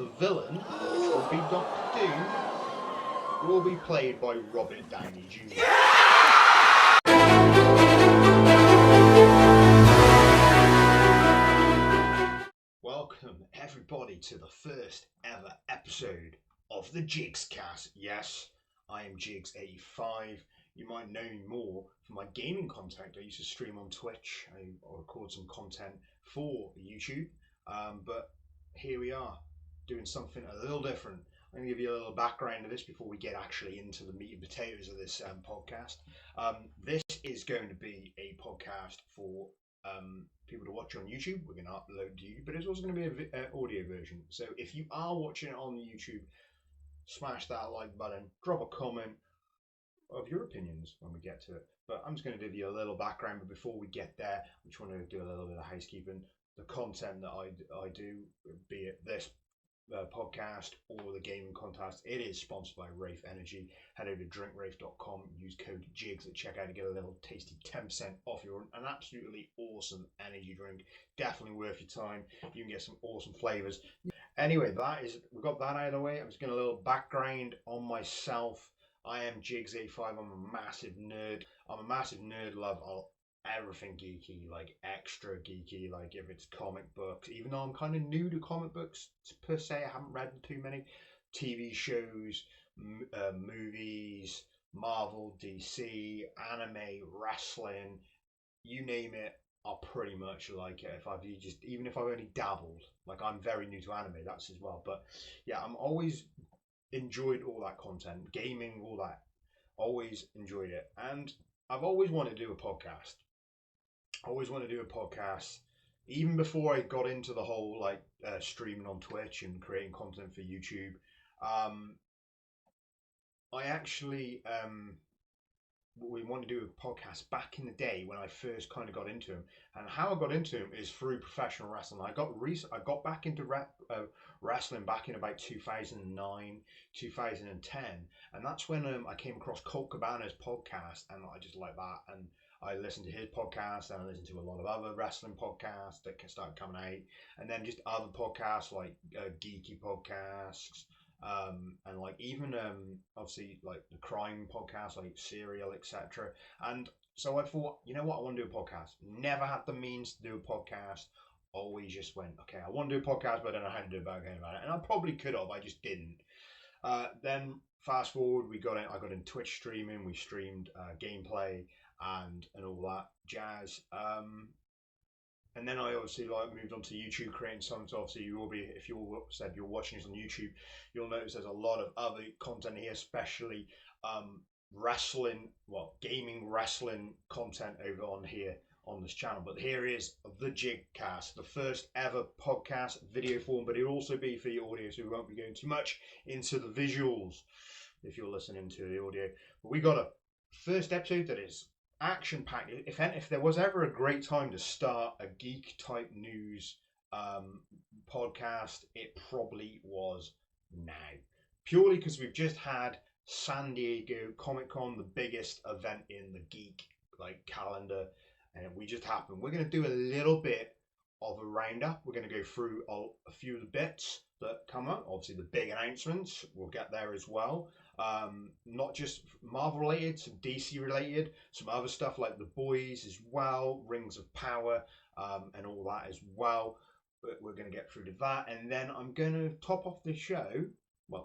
The villain, which will be Doctor Doom, will be played by Robert Downey Jr. Welcome everybody to the first ever episode of the JIGSCAST. Yes, I am Jigs85. You might know me more for my gaming content. I used to stream on Twitch. I record some content for YouTube, but here we are doing something a little different. I'm going to give you a little background of this before we get actually into the meat and potatoes of this podcast. This is going to be a podcast for people to watch on YouTube. We're going to upload to YouTube, but it's also going to be an audio version. So if you are watching it on YouTube, smash that like button, drop a comment of your opinions when we get to it. But I'm just going to give you a little background, but before we get there, I just want to do a little bit of housekeeping. The content that I do, be it this podcast or the gaming contest, it is sponsored by Rafe Energy. Head over to drinkrafe.com, use code JIGS at checkout to get a little tasty 10% off an absolutely awesome energy drink. Definitely worth your time. You can get some awesome flavors. Anyway, we've got that out of the way. I'm just getting a little background on myself. I am Jigs85. I'm a massive nerd. I'm a massive nerd, love everything geeky, like extra geeky, like if it's comic books, even though I'm kind of new to comic books per se, I haven't read too many. TV shows, movies, Marvel, DC, anime, wrestling, you name it, I pretty much like it. Even if I've only dabbled, like I'm very new to anime, that's as well. But yeah, I'm always enjoyed all that content, gaming, all that, always enjoyed it. And I've always wanted to do a podcast. Even before I got into the whole streaming on Twitch and creating content for YouTube. I actually we wanted to do a podcast back in the day when I first kind of got into him, and how I got into him is through professional wrestling. I got back into wrestling back in about 2009, 2010, and that's when I came across Colt Cabana's podcast, and I just like that, and I listened to his podcast, and I listened to a lot of other wrestling podcasts that started coming out, and then just other podcasts like geeky podcasts, and like even obviously like the crime podcasts like Serial, etc. And so I thought, you know what, I want to do a podcast. Never had the means to do a podcast. Always just went, okay, I want to do a podcast, but I don't know how to do about it. And I probably could have, I just didn't. Then fast forward, I got in Twitch streaming. We streamed gameplay and all that jazz. And then I obviously moved on to YouTube, creating some. So obviously if you said you're watching this on YouTube, you'll notice there's a lot of other content here, especially gaming wrestling content over on here on this channel. But here is the JIGcast, the first ever podcast video form, but it'll also be for your audio, so we won't be going too much into the visuals if you're listening to the audio. But we got a first episode that is action-packed. If there was ever a great time to start a geek type news podcast, it probably was now, purely because we've just had San Diego Comic-Con, the biggest event in the geek calendar, and we just happened. We're going to do a little bit of a roundup. We're going to go through a few of the bits that come up. Obviously the big announcements, we'll get there as well. Not just Marvel related, some DC related, some other stuff like The Boys as well, Rings of Power, and all that as well. But we're going to get through to that, and then I'm going to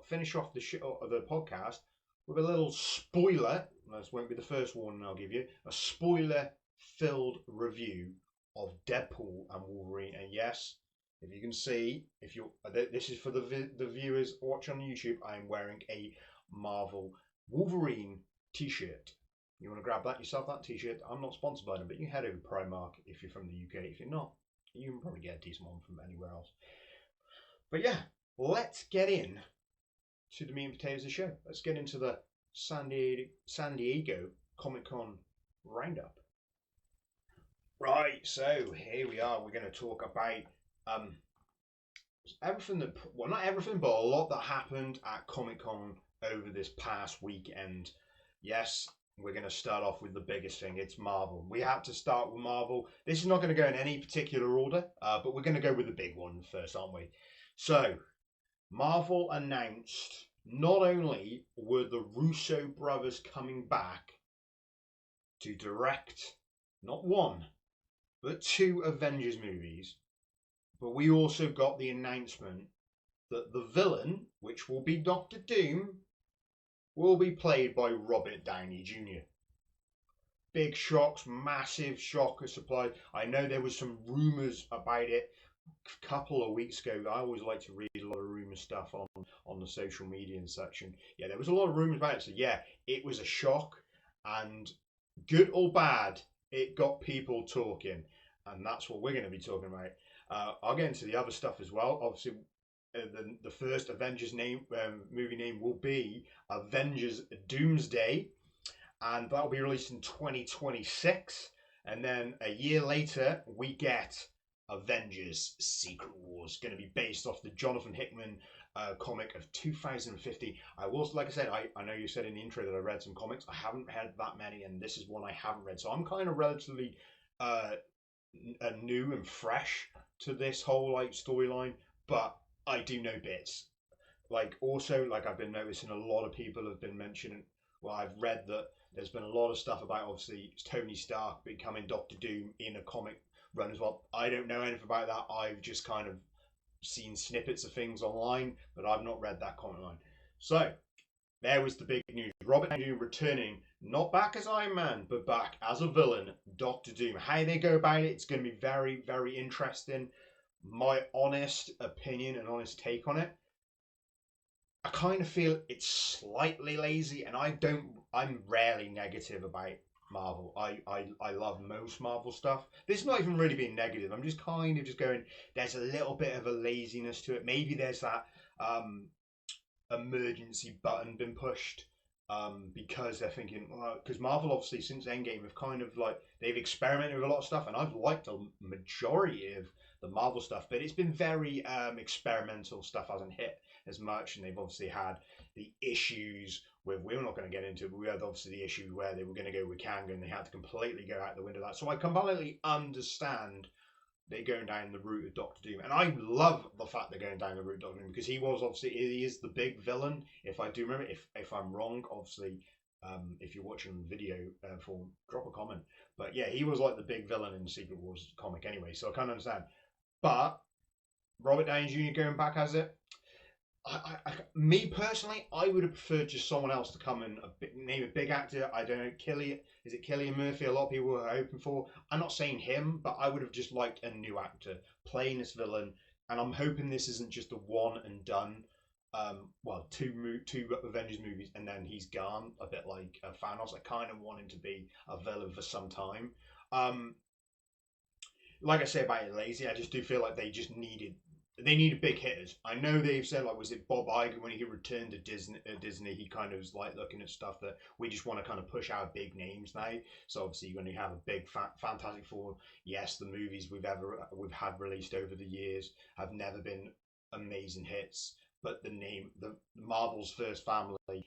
finish off the podcast with a little spoiler. This won't be the first warning I'll give you. A spoiler-filled review of Deadpool and Wolverine. And yes, if you can see, this is for the viewers watching on YouTube, I'm wearing a Marvel Wolverine t-shirt. You want to grab yourself that t-shirt? I'm not sponsored by them, but you can head over to Primark if you're from the UK. If you're not, you can probably get a decent one from anywhere else. But yeah, let's get in to the meat and potatoes of the show. Let's get into the San Diego Comic-Con roundup. Right, so here we are. We're going to talk about not everything, but a lot that happened at Comic-Con over this past weekend. Yes, we're going to start off with the biggest thing. It's Marvel. We have to start with Marvel. This is not going to go in any particular order, but we're going to go with the big one first, aren't we? So, Marvel announced not only were the Russo brothers coming back to direct not one, but two Avengers movies, but we also got the announcement that the villain, which will be Doctor Doom, will be played by Robert Downey Jr. Big shocks, massive shocker supply. I know there was some rumours about it a couple of weeks ago. I always like to read a lot of rumour stuff on the social media section. Yeah, there was a lot of rumours about it. So yeah, it was a shock, and good or bad, it got people talking, and that's what we're going to be talking about. I'll get into the other stuff as well. Obviously, the first Avengers movie name will be Avengers Doomsday, and that'll be released in 2026. And then a year later, we get Avengers Secret Wars, going to be based off the Jonathan Hickman comic of 2050. I was, like I said, I know you said in the intro that I read some comics. I haven't read that many, and this is one I haven't read. So I'm kind of relatively new and fresh to this whole like storyline, but I do know bits. Like also, like I've been noticing a lot of people have been mentioning. Well, I've read that there's been a lot of stuff about obviously Tony Stark becoming Doctor Doom in a comic run as well. I don't know anything about that. I've just kind of seen snippets of things online, but I've not read that comic line. So there was the big news. Robert Downey Jr. returning, not back as Iron Man, but back as a villain, Doctor Doom. How they go about it, it's going to be very, very interesting. My honest opinion and honest take on it, I kind of feel it's slightly lazy, and I'm rarely negative about Marvel. I love most Marvel stuff. This is not even really being negative. I'm just kind of just going, there's a little bit of a laziness to it. Maybe there's that emergency button been pushed because they're thinking, because Marvel obviously since Endgame have kind of like, they've experimented with a lot of stuff, and I've liked a majority of the Marvel stuff, but it's been very experimental. Stuff hasn't hit as much, and they've obviously had the issues with, we're not going to get into it, but we had obviously the issue where they were going to go with Kang and they had to completely go out the window of that. So I completely understand they're going down the route of Doctor Doom, and I love the fact they're going down the route of Doctor Doom, because he is the big villain. If I do remember, if I'm wrong, obviously, if you're watching the video form, drop a comment. But yeah, he was like the big villain in the Secret Wars comic anyway, so I can't understand. But Robert Downey Jr. going back as it, me personally, I would have preferred just someone else to come and name a big actor. I don't know, is it Cillian Murphy? A lot of people were hoping for. I'm not saying him, but I would have just liked a new actor playing this villain. And I'm hoping this isn't just a one and done. Two Avengers movies and then he's gone. A bit like Thanos. I kind of want him to be a villain for some time. Like I say about it, lazy. I just do feel like they needed big hitters. I know they've said, like, was it Bob Iger when he returned to Disney, he kind of was like looking at stuff that we just want to kind of push out big names now. So obviously you're going to have a big Fantastic Four. Yes, the movies we've had released over the years have never been amazing hits, but the Marvel's first family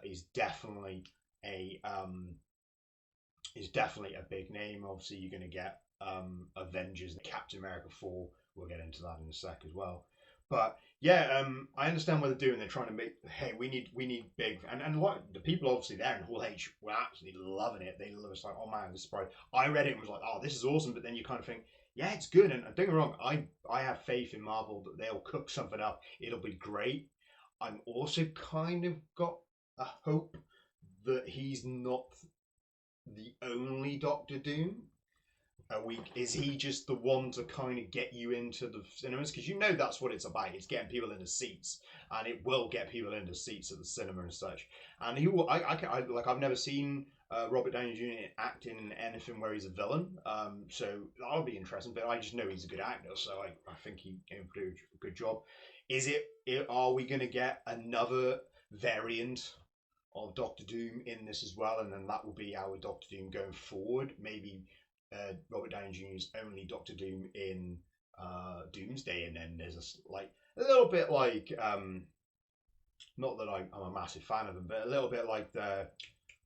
is definitely a big name. Obviously you're going to get Avengers, Captain America 4. We'll get into that in a sec as well. But yeah, I understand what they're doing. They're trying to make, hey, we need big, and what the people obviously there in Hall H were absolutely loving it. They were like, oh man, this is surprise. I read it and was like, oh, this is awesome. But then you kind of think, yeah, it's good. And don't get me wrong, I have faith in Marvel that they'll cook something up. It'll be great. I'm also kind of got a hope that he's not the only Doctor Doom. A week, is he just the one to kind of get you into the cinemas? Because you know that's what it's about. It's getting people into seats, and it will get people into seats at the cinema and such. And he will. I've never seen Robert Downey Jr. act in anything where he's a villain. So that'll be interesting. But I just know he's a good actor, so I think he can do a good job. Are we going to get another variant of Doctor Doom in this as well? And then that will be our Doctor Doom going forward. Maybe Robert Downey Jr.'s only Doctor Doom in Doomsday, and then there's a little bit like not that I'm a massive fan of them, but a little bit like the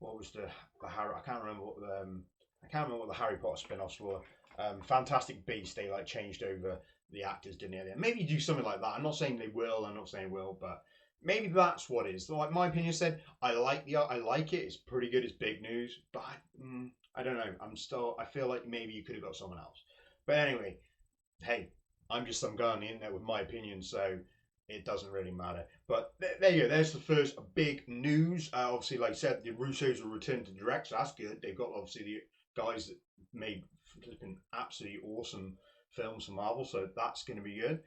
Harry, I can't remember what the Harry Potter spin-offs were. Fantastic Beasts, they like changed over the actors didn't at the end. Maybe do something like that. I'm not saying they will. I'm not saying they will, but maybe that's what it is. Like my opinion said, I like it. It's pretty good. It's big news, but I don't know. I feel like maybe you could have got someone else. But anyway, hey, I'm just some guy on the internet with my opinion, so it doesn't really matter. But there you go. There's the first big news. Obviously, like I said, the Russos will return to direct, so that's good. They've got obviously the guys that made flipping absolutely awesome films for Marvel, so that's going to be good.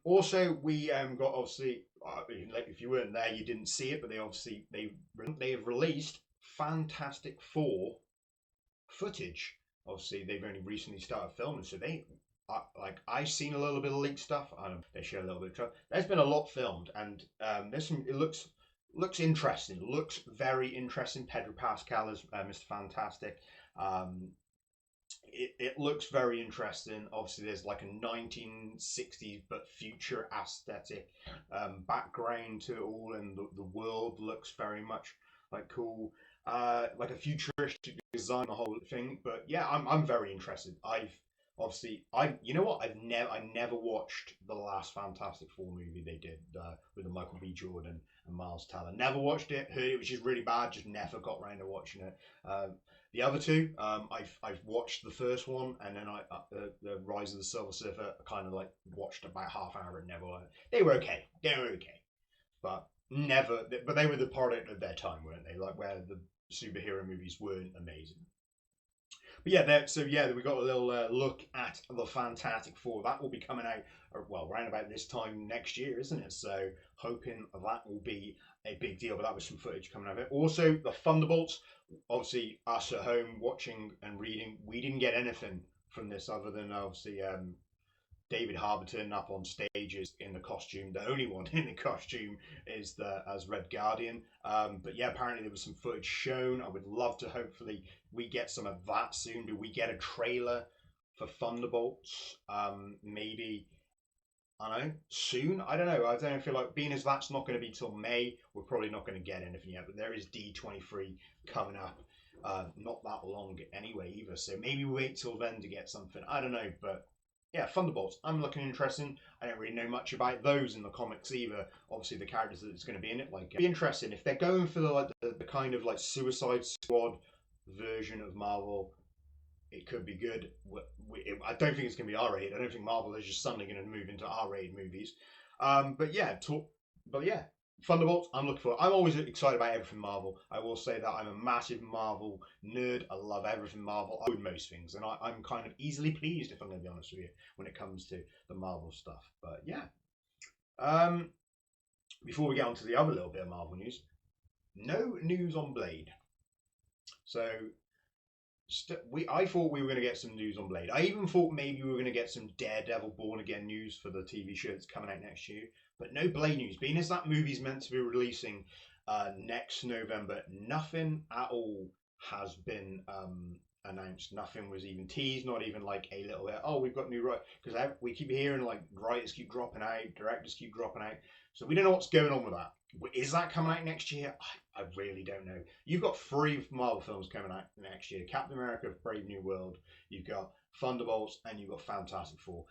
Also, we got obviously, if you weren't there, you didn't see it, but they have released Fantastic Four footage. Obviously, they've only recently started filming, so I've seen a little bit of leaked stuff. They show a little bit of trouble. There's been a lot filmed, and it looks interesting. It looks very interesting. Pedro Pascal as Mr. Fantastic. It looks very interesting. Obviously, there's like a 1960s but future aesthetic background to it all, and the world looks very much like cool, like a futuristic design, the whole thing. But yeah, I'm very interested. You know what? I never watched the last Fantastic Four movie they did with the Michael B. Jordan and Miles Teller. Never watched it. Heard it was just really bad. Just never got around to watching it. The other two, I've watched the first one, and then the Rise of the Silver Surfer. I kind of like watched about half hour and never. They were okay. But never. But they were the product of their time, weren't they? Like where the superhero movies weren't amazing. But yeah, we got a little look at the Fantastic Four. That will be coming out, around about this time next year, isn't it? So hoping that will be a big deal. But that was some footage coming out of it. Also, the Thunderbolts. Obviously, us at home watching and reading, we didn't get anything from this other than obviously David Harbour turning up on stages in the costume. The only one in the costume is as Red Guardian. But yeah, apparently there was some footage shown. I would love to hopefully we get some of that soon. Do we get a trailer for Thunderbolts? Maybe, I don't know, soon? I don't know. I don't feel like, being as that's not going to be till May, we're probably not going to get anything yet. But there is D23 coming up. Not that long anyway either. So maybe we wait till then to get something. I don't know, but yeah, Thunderbolts. I'm looking interesting. I don't really know much about those in the comics either. Obviously, the characters that it's going to be in it, like, be interesting if they're going for the kind of like Suicide Squad version of Marvel. It could be good. I don't think it's going to be R-rated. I don't think Marvel is just suddenly going to move into R-rated movies. But yeah, Thunderbolts, I'm looking for. I'm always excited about everything Marvel. I will say that I'm a massive Marvel nerd. I love everything Marvel. I own most things, and I'm kind of easily pleased, if I'm going to be honest with you, when it comes to the Marvel stuff. But yeah. Before we get on to the other little bit of Marvel news, no news on Blade. So I thought we were going to get some news on Blade. I even thought maybe we were going to get some Daredevil Born Again news for the TV show that's coming out next year. But no Blade news. Being as that movie's meant to be releasing next November, nothing at all has been announced. Nothing was even teased, not even like a little bit, oh, we've got new writers. Because we keep hearing like writers keep dropping out, directors keep dropping out. So we don't know what's going on with that. Is that coming out next year? I really don't know. You've got 3 Marvel films coming out next year. Captain America, Brave New World. You've got Thunderbolts, and you've got Fantastic Four.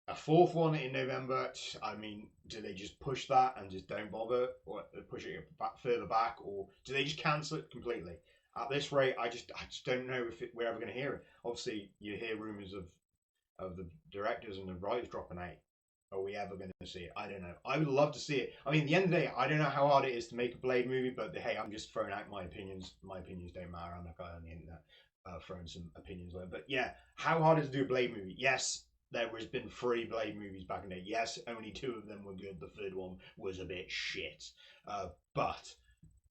A 4th one in November. I mean, do they just push that and just don't bother, or push it further back, or do they just cancel it completely? At this rate, I just don't know if we're ever going to hear it. Obviously, you hear rumours of the directors and the writers dropping out. Are we ever going to see it? I don't know. I would love to see it. I mean, at the end of the day, I don't know how hard it is to make a Blade movie, but hey, I'm just throwing out my opinions. My opinions don't matter. I'm not guy on the internet throwing some opinions away. But yeah, how hard is it to do a Blade movie? Yes, there has been 3 Blade movies back in the day. Yes, only 2 of them were good. The 3rd one was a bit shit. But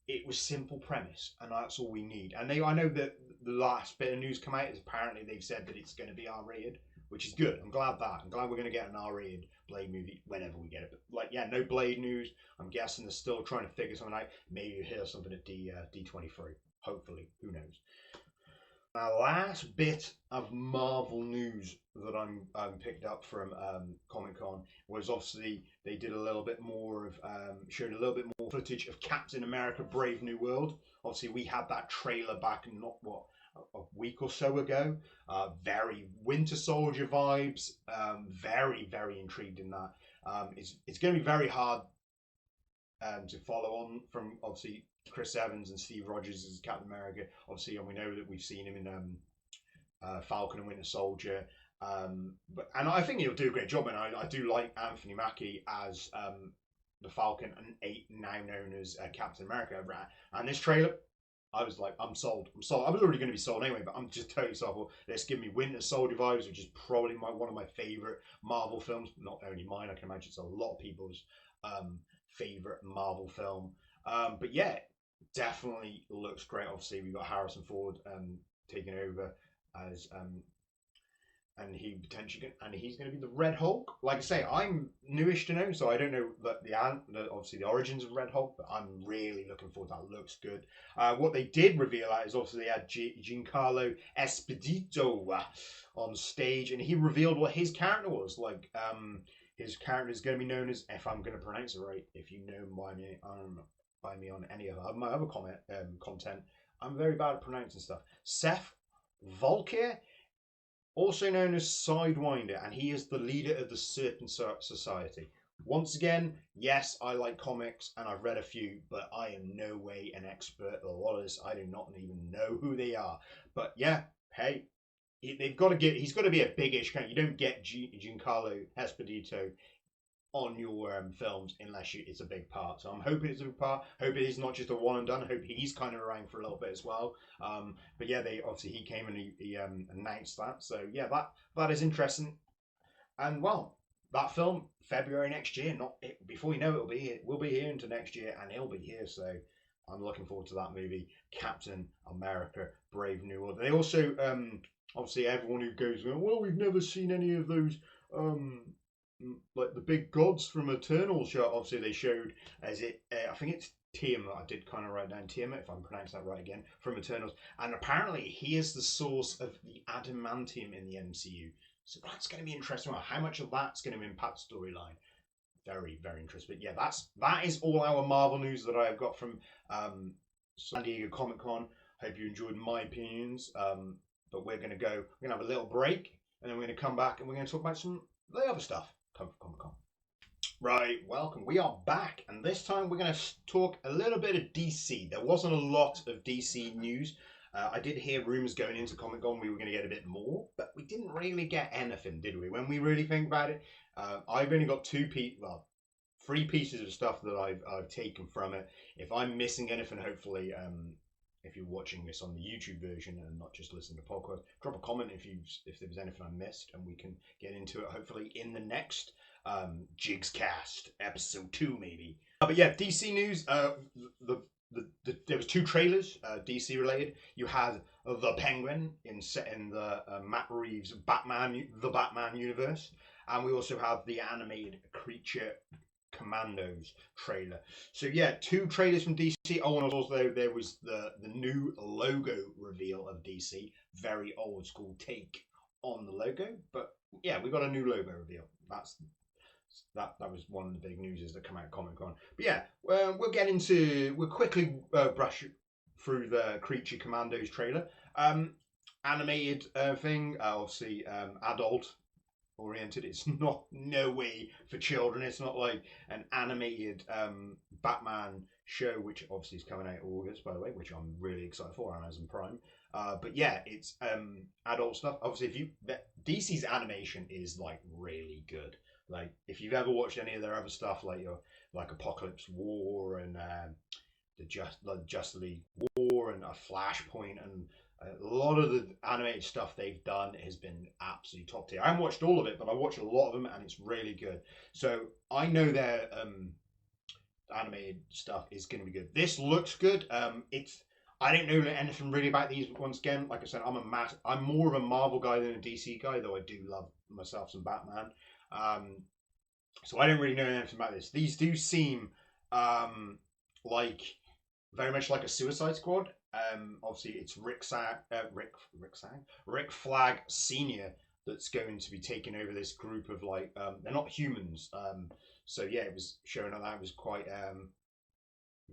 it was simple premise, and that's all we need. And I know that the last bit of news come out is apparently they've said that it's going to be R-rated, which is good. I'm glad we're going to get an R-rated Blade movie whenever we get it. But like, yeah, no Blade news. I'm guessing they're still trying to figure something out. Maybe you hear something at D23. Hopefully, who knows. Now, last bit of Marvel news that I'm picked up from Comic-Con was obviously they did a little bit more of showed a little bit more footage of Captain America: Brave New World. Obviously, we had that trailer back in a week or so ago. Very Winter Soldier vibes. Very intrigued in that. It's going to be very hard to follow on from obviously Chris Evans and Steve Rogers as Captain America. Obviously, and we know that we've seen him in Falcon and Winter Soldier. And I think he'll do a great job. And I do like Anthony Mackie as the Falcon and now known as Captain America. And this trailer, I was like, I'm sold. I'm sold. I was already going to be sold anyway, but I'm just totally sold. Let's give me Winter Soldier vibes, which is probably one of my favorite Marvel films. Not only mine, I can imagine it's a lot of people's favorite Marvel film. But yeah, definitely looks great. Obviously, we've got Harrison Ford taking over as and he's going to be the Red Hulk. Like I say, I'm newish to know, so I don't know obviously the origins of Red Hulk, but I'm really looking forward to that. Looks good. What they did reveal is obviously they had Giancarlo Esposito on stage, and he revealed what his character was. Like his character is going to be known as, if I'm going to pronounce it right, if you know by me on any of my other content, I'm very bad at pronouncing stuff. Seth Volker, also known as Sidewinder, and he is the leader of the Serpent Society. Once again, yes, I like comics and I've read a few, but I am no way an expert. A lot of this, I do not even know who they are. But yeah, hey, he's got to be a big-ish character. You don't get Giancarlo Esposito on your films unless it's a big part. So I'm hoping it's a big part. Hope it is not just a one and done. I hope he's kind of around for a little bit as well. But yeah, he came and he announced that. So yeah, that is interesting. And well, that film February next year. Before you know we'll be here into next year, and he'll be here. So I'm looking forward to that movie, Captain America: Brave New World. They also obviously everyone who goes, well, we've never seen any of those. Like the big gods from Eternal show. Obviously, they showed I think it's Tiamat. I did kind of write down Tiamat, if I'm pronouncing that right again, from Eternals. And apparently, he is the source of the adamantium in the MCU. So that's going to be interesting. How much of that's going to impact storyline? Very interesting. But yeah, that is all our Marvel news that I have got from San Diego Comic Con. Hope you enjoyed my opinions. But we're going to have a little break, and then we're going to come back and we're going to talk about some of the other stuff. Comic-Con. Right, welcome. We are back, and this time we're going to talk a little bit of DC. There wasn't a lot of DC news. I did hear rumors going into Comic-Con we were going to get a bit more, but we didn't really get anything, did we? When we really think about it, I've only got three pieces of stuff that I've taken from it. If I'm missing anything, hopefully, if you're watching this on the YouTube version and not just listening to podcast, drop a comment if there was anything I missed, and we can get into it hopefully in the next JIGSCAST episode 2 maybe. But yeah, DC news. There was 2 trailers DC related. You had the Penguin set in the Matt Reeves the Batman universe, and we also have the animated Creature Commandos trailer. So yeah, 2 trailers from DC. Oh, and also there was the new logo reveal of DC. Very old school take on the logo, but yeah, we got a new logo reveal. That was one of the big newses that come out of Comic-Con. But yeah, we'll quickly brush through the Creature Commandos trailer. Animated thing, obviously adult oriented. It's no way for children. It's not like an animated Batman show, which obviously is coming out August, by the way, which I'm really excited for on Amazon Prime. But yeah, it's adult stuff. Obviously, DC's animation is like really good. Like if you've ever watched any of their other stuff, like Apocalypse War and the Justice League War and a Flashpoint, and a lot of the animated stuff they've done has been absolutely top tier. I haven't watched all of it, but I watched a lot of them, and it's really good. So I know their animated stuff is going to be good. This looks good. I don't know anything really about these. Once again, like I said, I'm more of a Marvel guy than a DC guy, though I do love myself some Batman. So I don't really know anything about this. These do seem like very much like a Suicide Squad. Obviously, it's Rick Flag Senior that's going to be taking over this group of they're not humans. So yeah, it was showing that was quite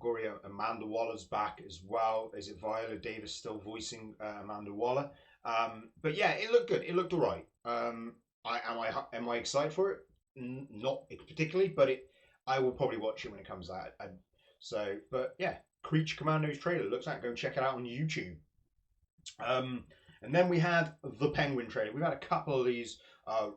Gloria Amanda Waller's back as well. Is it Viola Davis still voicing Amanda Waller? But yeah, it looked good. It looked alright. Am I excited for it? Not particularly, but I will probably watch it when it comes out. But yeah, Creature Commandos trailer looks like. Go and check it out on YouTube. And then we had the Penguin trailer. We've had a couple of these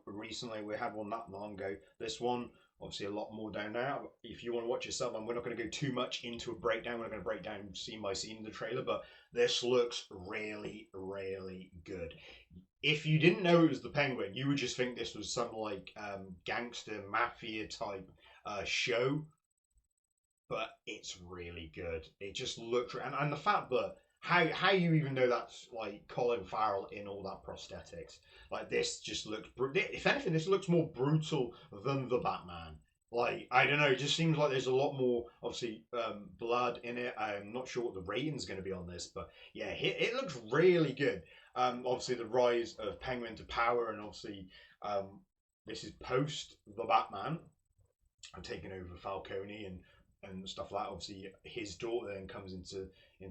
recently. We had one not long ago. This one, obviously, a lot more down there. If you want to watch yourself, and we're not going to go too much into a breakdown. We're not going to break down scene by scene the trailer, but this looks really, really good. If you didn't know it was the Penguin, you would just think this was some like gangster mafia type show. But it's really good. It just looks, and the fact that how you even know that's like Colin Farrell in all that prosthetics. Like this just looks, if anything, this looks more brutal than the Batman. Like, I don't know, it just seems like there's a lot more, obviously, blood in it. I'm not sure what the rating's going to be on this, but yeah, it looks really good. Obviously, the rise of Penguin to power, and obviously, this is post the Batman and taking over Falcone and stuff like that. Obviously, his daughter then comes into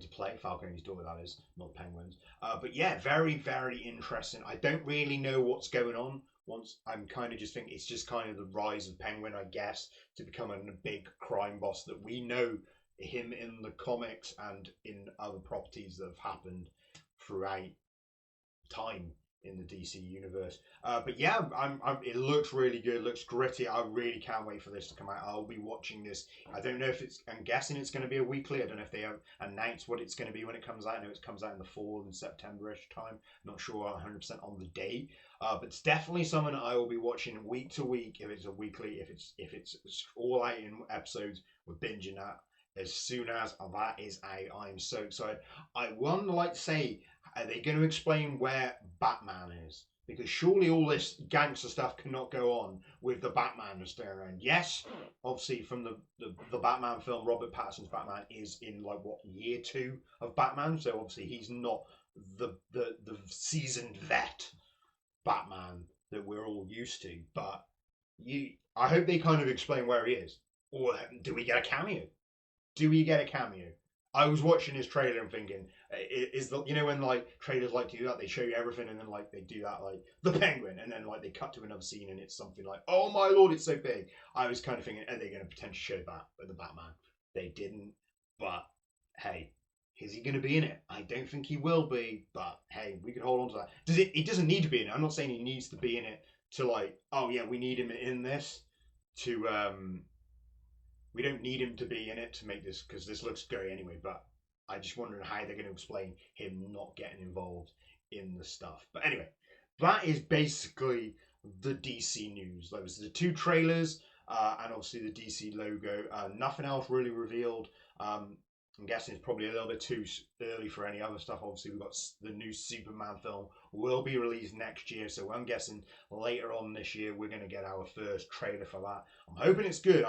play. Falcone's daughter, that is, not Penguin's. But yeah, very, very interesting. I don't really know what's going on. Once I'm kind of just thinking it's just kind of the rise of Penguin, I guess, to become a big crime boss that we know him in the comics and in other properties that have happened throughout time in the DC universe. But yeah, it looks really good. It looks gritty. I really can't wait for this to come out. I'll be watching this. I don't know if I'm guessing it's going to be a weekly. I don't know if they have announced what it's going to be when it comes out. I know it comes out in the fall and September-ish time. Not sure 100% on the day. But it's definitely something that I will be watching week to week. If it's a weekly, if it's all out in episodes, we're binging that as soon as that is out. I'm so excited. I would like to say, are they going to explain where Batman is? Because surely all this gangster stuff cannot go on with the Batman staying around. Yes, obviously from the Batman film, Robert Pattinson's Batman is in like what, year 2 of Batman, so obviously he's not the seasoned vet Batman that we're all used to. But I hope they kind of explain where he is. Or do we get a cameo? Do we get a cameo? I was watching his trailer and thinking, is the, you know, when like trailers like to do that, they show you everything and then like they do that, like the Penguin, and then like they cut to another scene and it's something like, oh my lord, it's so big. I was kind of thinking, are they going to potentially show that with the Batman? They didn't, but hey, is he going to be in it? I don't think he will be, but hey, we can hold on to that. He doesn't need to be in it. I'm not saying he needs to be in it to like, oh yeah, we need him in this to we don't need him to be in it to make this, because this looks scary anyway, but I just wondering how they're going to explain him not getting involved in the stuff. But anyway, that is basically the DC news. There was the 2 trailers and obviously the DC logo. Nothing else really revealed. I'm guessing it's probably a little bit too early for any other stuff. Obviously, we've got the new Superman film will be released next year, so I'm guessing later on this year we're going to get our first trailer for that. I'm hoping it's good.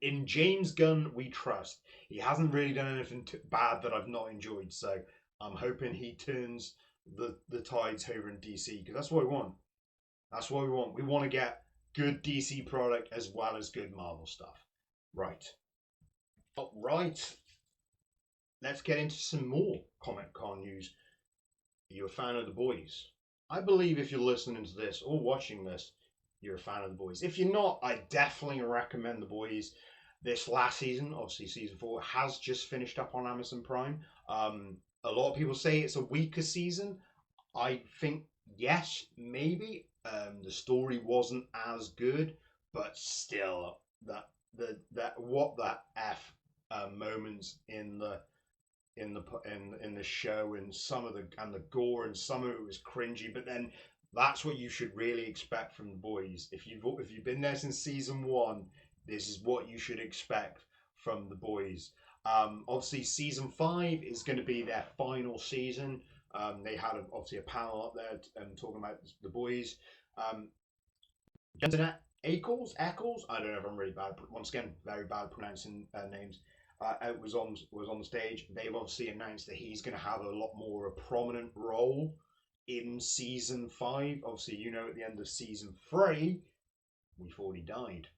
In James Gunn we trust. He hasn't really done anything bad that I've not enjoyed, so I'm hoping he turns the tides over in DC, because that's what we want. That's what we want. We want to get good DC product as well as good Marvel stuff. Right. Right. Let's get into some more Comic-Con news. Are you a fan of The Boys? I believe if you're listening to this or watching this, you're a fan of The Boys. If you're not, I definitely recommend The Boys. This last season, obviously season 4, has just finished up on Amazon Prime. A lot of people say it's a weaker season. I think, yes, maybe. The story wasn't as good, but still, moments in the show, and some of the gore, and some of it was cringy, but then that's what you should really expect from The Boys. If you've been there since season 1, this is what you should expect from The Boys. Obviously season 5 is going to be their final season. They had obviously a panel up there talking about The Boys. Jensen Ackles, I don't know if I'm really bad. Once again, very bad pronouncing names. Was on the stage. They've obviously announced that he's going to have a lot more a prominent role in season 5. Obviously, you know, at the end of season 3, we thought he died.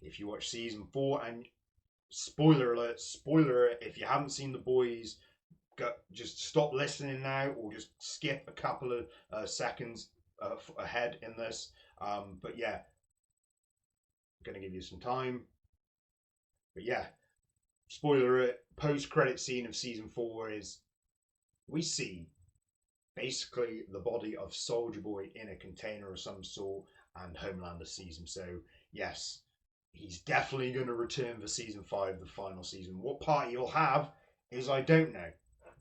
if you watch season 4, and spoiler alert, if you haven't seen The Boys, just stop listening now, or just skip a couple of seconds ahead in this. But yeah, I'm going to give you some time. But yeah, spoiler alert, post-credit scene of season 4 is we see basically the body of Soldier Boy in a container of some sort, and Homelander sees him. So yes, he's definitely going to return for season 5, the final season. What part he'll have is I don't know.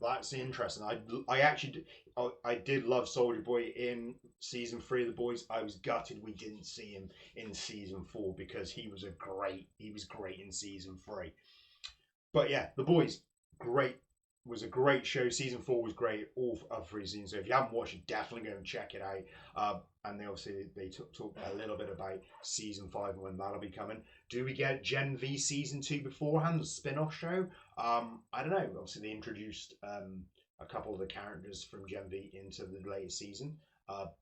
That's interesting. I did love Soldier Boy in season 3 of The Boys. I was gutted we didn't see him in season 4 because he was great in season 3. But yeah, The Boys, great. Was a great show. Season 4 was great. All of 3 seasons. So if you haven't watched it, definitely go and check it out. And they talked a little bit about season 5 and when that'll be coming. Do we get Gen V season 2 beforehand, the spin-off show? I don't know. Obviously they introduced a couple of the characters from Gen V into the latest season.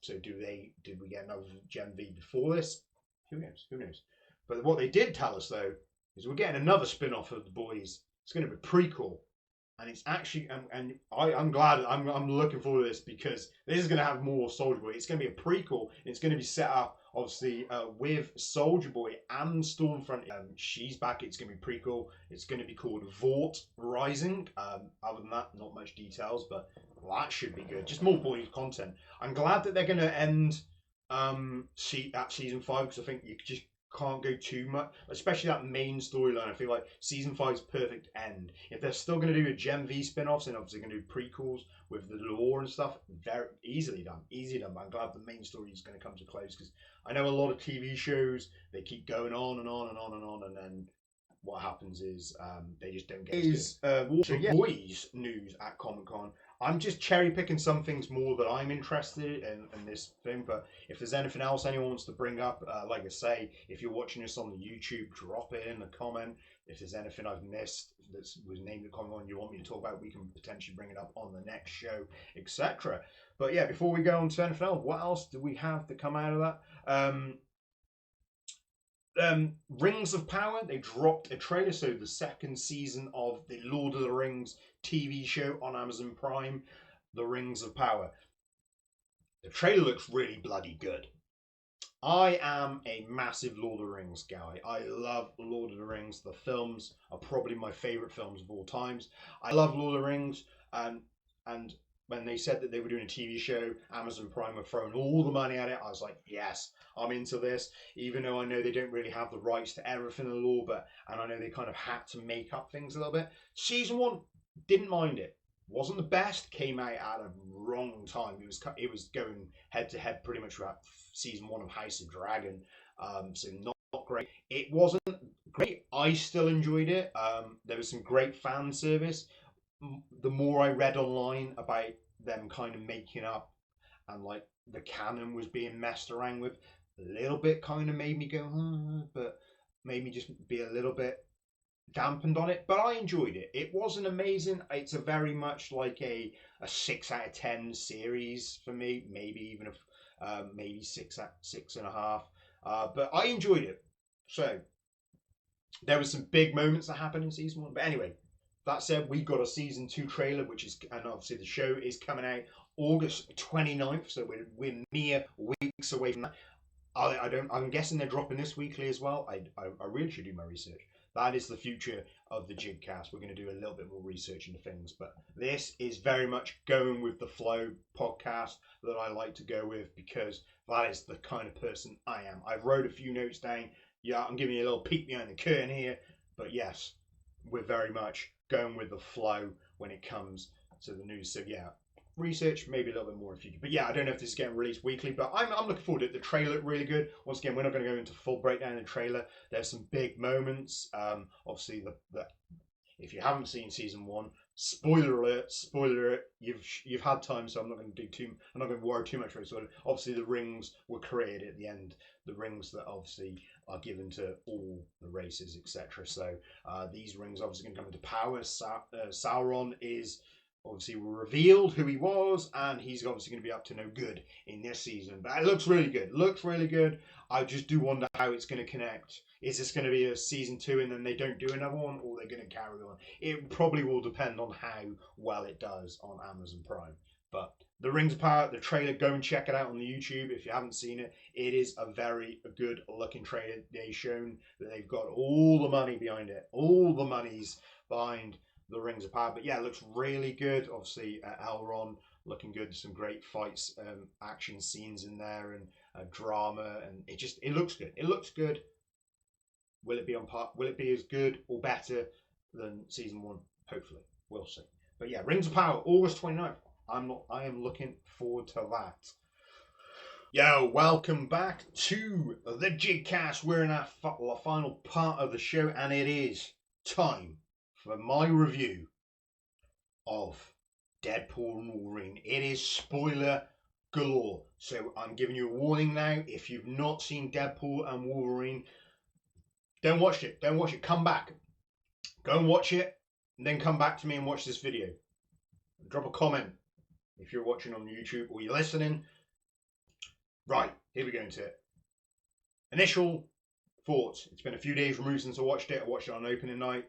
So did we get another Gen V before this? Who knows? But what they did tell us though is we're getting another spin-off of The Boys. It's going to be a prequel. And it's actually, and I'm glad, I'm looking forward to this because this is going to have more Soldier Boy. It's going to be a prequel. And it's going to be set up, obviously, with Soldier Boy and Stormfront. She's back. It's going to be prequel. It's going to be called Vought Rising. Other than that, not much details, but that should be good. Just more Boys content. I'm glad that they're going to end at season 5 because I think you just can't go too much, especially that main storyline. I feel like season 5's perfect end. If they're still going to do a Gen V spin-offs and obviously going to do prequels with the lore and stuff, very easily done. But I'm glad the main story is going to come to close because I know a lot of TV shows, they keep going on and on and on and on, and then what happens is they just don't get Boys news at Comic-Con. I'm just cherry picking some things more that I'm interested in this thing, but if there's anything else anyone wants to bring up, like I say, if you're watching this on the YouTube, drop it in a comment. If there's anything I've missed that was named at Comic-Con you want me to talk about, we can potentially bring it up on the next show, etc. But yeah, before we go on to anything else, what else do we have to come out of that? Rings of Power, they dropped a trailer, so the second season of the Lord of the Rings TV show on Amazon Prime, The Rings of Power. The trailer looks really bloody good. I am a massive Lord of the Rings guy. I love Lord of the Rings. The films are probably my favourite films of all times. I love Lord of the Rings, and when they said that they were doing a TV show, Amazon Prime were throwing all the money at it. I was like, yes, I'm into this. Even though I know they don't really have the rights to everything in the law, and I know they kind of had to make up things a little bit. Season 1, didn't mind it. Wasn't the best. Came out at a wrong time. It was going head to head pretty much with season 1 of House of Dragon. So not great. It wasn't great. I still enjoyed it. There was some great fan service. The more I read online about them kind of making up and like the canon was being messed around with, a little bit kind of made me go, but made me just be a little bit dampened on it. But I enjoyed it. It wasn't amazing. It's a very much like a 6 out of 10 series for me, maybe even maybe 6.5. But I enjoyed it. So there was some big moments that happened in season 1. But anyway, that said, we got a season 2 trailer, and obviously the show is coming out August 29th, so we're mere weeks away from that. I'm guessing they're dropping this weekly as well. I really should do my research. That is the future of the JIGCAST. We're going to do a little bit more research into things, but this is very much going with the flow podcast that I like to go with because that is the kind of person I am. I've wrote a few notes down. Yeah, I'm giving you a little peek behind the curtain here, but yes, we're very much going with the flow when it comes to the news. So yeah, research maybe a little bit more in the future. But yeah, I don't know if this is getting released weekly, but I'm looking forward to it. The trailer looked really good. Once again, we're not going to go into full breakdown of the trailer. There's some big moments. Obviously, the if you haven't seen season 1, spoiler alert, you've had time, so I'm not going to worry too much about it. Obviously, the rings were created at the end. The rings that obviously are given to all the races, etc. So these rings obviously going to come into power. Sauron is obviously revealed who he was, and he's obviously going to be up to no good in this season. But it looks really good. Looks really good. I just do wonder how it's going to connect. Is this going to be a season 2 and then they don't do another one, or they're going to carry on? It probably will depend on how well it does on Amazon Prime. But The Rings of Power, the trailer, go and check it out on the YouTube if you haven't seen it. It is a very good looking trailer. They've shown that they've got all the money behind it. All the money's behind The Rings of Power. But yeah, it looks really good. Obviously, Elrond looking good. There's some great fights, action scenes in there, and drama, and it looks good. It looks good. Will it be on par? Will it be as good or better than season 1? Hopefully, we'll see. But yeah, Rings of Power, August 29th. I am looking forward to that. Yo, welcome back to the JIGCAST. We're in our final part of the show, and it is time for my review of Deadpool and Wolverine. It is spoiler galore, so I'm giving you a warning now. If you've not seen Deadpool and Wolverine, don't watch it. Don't watch it. Come back. Go and watch it, and then come back to me and watch this video. Drop a comment if you're watching on YouTube or you're listening. Right, here we go into it. Initial thoughts. It's been a few days removed since I watched it. I watched it on opening night.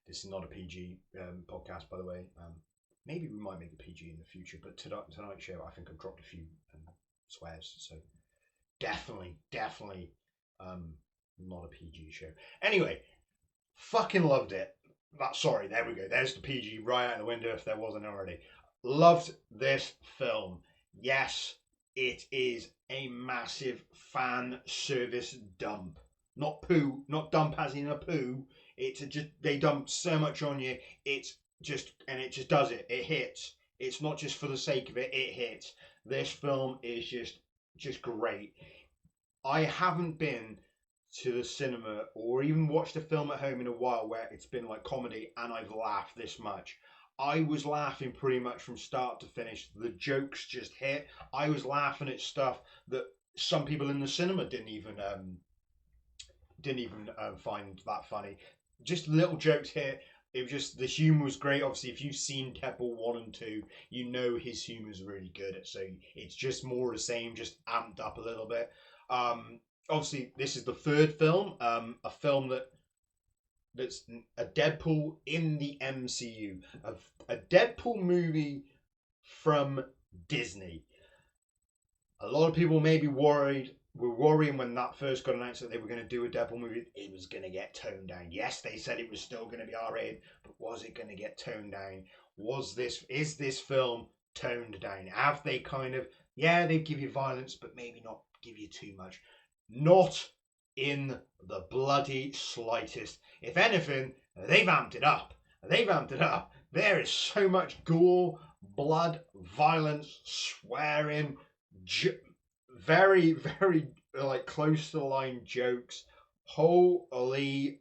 This is not a PG podcast, by the way. Maybe we might make a PG in the future, but tonight's show, I think I've dropped a few swears. So definitely not a PG show. Anyway, fucking loved it. Sorry, there we go. There's the PG right out the window if there wasn't already. Loved this film. Yes, it is a massive fan service dump. Not poo, not dump as in a poo. It's just, they dump so much on you. It just does it. It hits. It's not just for the sake of it. It hits. This film is just great. I haven't been to the cinema or even watched a film at home in a while where it's been like comedy and I've laughed this much. I was laughing pretty much from start to finish. The jokes just hit. I was laughing at stuff that some people in the cinema didn't even find that funny. Just little jokes hit. It was just, the humour was great. Obviously, if you've seen Deadpool 1 and 2, you know his humour is really good. So it's just more of the same, just amped up a little bit. Obviously, this is the third film, a film that's a Deadpool in the MCU, a Deadpool movie from Disney. A lot of people may be were worrying when that first got announced that they were going to do a Deadpool movie. It was going to get toned down. Yes, they said it was still going to be R-rated, but was it going to get toned down? Is this film toned down? Have they they give you violence, but maybe not give you too much? Not in the bloody slightest. If anything, they've amped it up. There is so much gore, blood, violence, swearing, very, very like close to the line jokes. Holy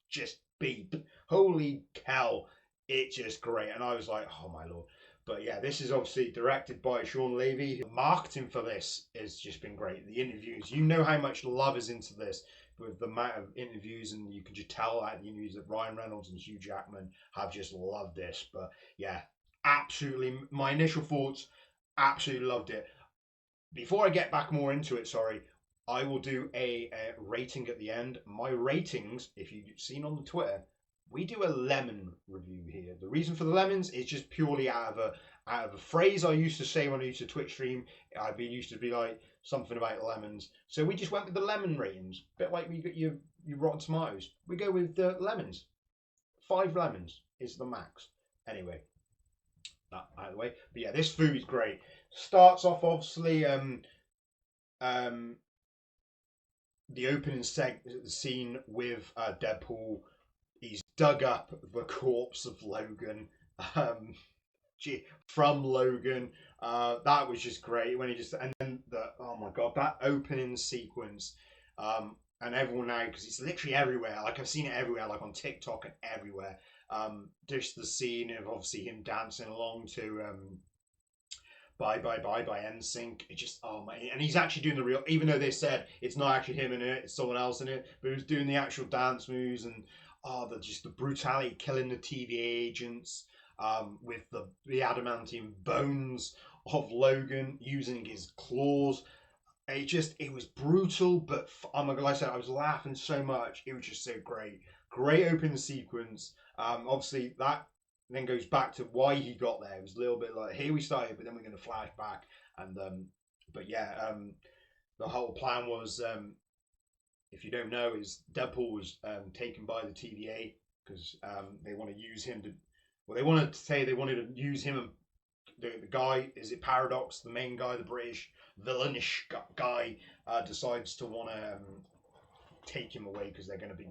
just beep. Holy cow. It's just great. And I was like, oh my lord. But yeah, this is obviously directed by Sean Levy. The marketing for this has just been great. The interviews, you know how much love is into this with the amount of interviews, and you can just tell at the interviews that Ryan Reynolds and Hugh Jackman have just loved this. But yeah, absolutely, my initial thoughts, absolutely loved it. Before I get back more into it, I will do a rating at the end. My ratings, if you've seen on the Twitter, we do a lemon review here. The reason for the lemons is just purely out of a phrase I used to say when I used to Twitch stream. Used to be like something about lemons. So we just went with the lemon ratings. A bit like we get your Rotten Tomatoes. We go with the lemons. 5 lemons is the max. Anyway, that out of the way. But yeah, this food is great. Starts off obviously the opening scene with Deadpool. He's dug up the corpse of Logan from Logan. That was just great when and then oh my god, that opening sequence, and everyone now, because it's literally everywhere. Like I've seen it everywhere, like on TikTok and everywhere. Just the scene of obviously him dancing along to Bye Bye Bye by NSYNC. It just, oh my, and he's actually doing the real, even though they said it's not actually him in it, it's someone else in it, but he was doing the actual dance moves, and just the brutality, killing the TVA agents, with the adamantium bones of Logan, using his claws. It was brutal, but like I said, I was laughing so much. It was just so great. Great opening sequence. Obviously, that then goes back to why he got there. It was a little bit like, here we started, but then we're going to flash back. And but yeah, the whole plan was, if you don't know, is Deadpool was taken by the TVA because they want to use him to. Well, they wanted to say they wanted to use him and the guy, is it Paradox, the main guy, the British villainish guy, decides to want to take him away because they're going to be